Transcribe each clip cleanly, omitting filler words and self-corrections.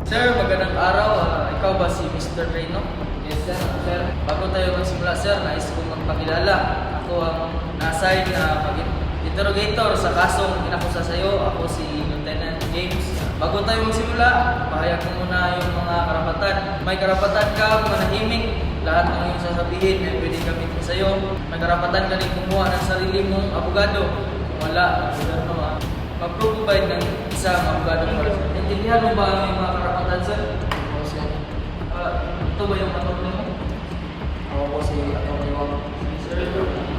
Sir, magandang araw. Ikaw ba si Mr. Reyno? Yes, sir. Sir. Bago tayo magsimula, sir, nais kong magpakilala. Ako ang na-assign na mag-interrogator sa kasong inakusa sa iyo. Ako si Lieutenant James. Bago tayo magsimula, pahayag ko muna yung mga karapatan. May karapatan ka manahimik. Lahat ng iyong sasabihin ay pwede gamitin sa iyo. May karapatan ka rin kumuha ng sarili mong abogado. Kung wala, mag-provide ng isang abogado para sa iyo. Intindihan mo ba ang iyong mga karapatan, sir? Ako, sir. Ito ba yung matulong mo? Ako po si Atty. Wong.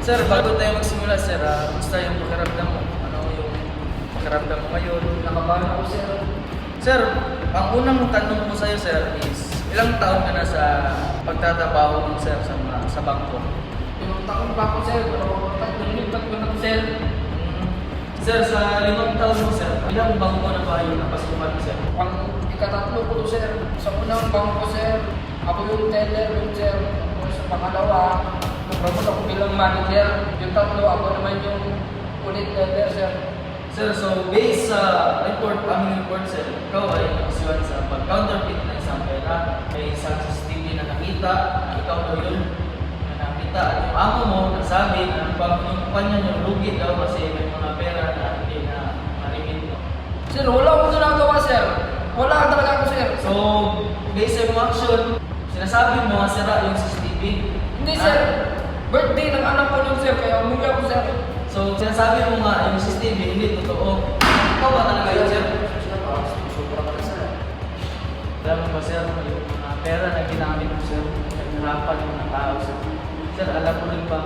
Sir, bago tayo magsimula, sir, gusto yung pakiramdam mo. Ano yung pakiramdam mo ngayon? Nakabahan ako, sir. Sir, ang unang tanong ko sa'yo, sir, is ilang taon ka na sa pagtatrabaho mo, sir, sa bangko? Yung taon pa ako, sir. Pero tatlong ko na, sir. Sir, sa 5 taon mo, sir, ilang bangko na ba yung napasukan mo, sir? Pang ikatatlo ko to, sir. Sa unang bangko, sir. Ako yung teller, yung sir. Tapos sa pangalawa, nag-promote ako bilang manager. Yung tatlo, ako naman yung unit teller, sir. Sir, so based sa aming report, sir, ikaw ay nakasuhan sa pag-counterfeit na isang pera. May isang CCTV na nakita, na ikaw daw yun na nakita. At yung amo mo nasabi na yung kanya yung lugi daw kasi may mga pera na hindi na marimit mo. Sir, wala akong ginagawa, sir. Wala talaga ako, sir. So, based sa yung action, sinasabi mo sira yung CCTV. Hindi, sir. Birthday ng anak ko nun, sir. Kaya umuwi ako, sir. So, sinasabi mo nga yung CCTV hindi totoo. Ikaw ba talaga yun, sir? Sobra ka na, sir. Alam mo ba, sir, yung mga pera na ginamit mo, sir, naghirapan yung mga tao, sir. Sir, alam mo rin ba,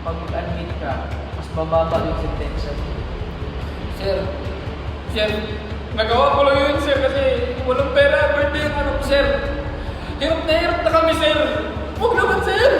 pag mag-admit ka, mas bababa yung sentensya. Sir, nagawa ko lang yun, sir, kasi walang pera. Birthday ang anak ko, sir. Hirap na kami, sir. Huwag naman, sir.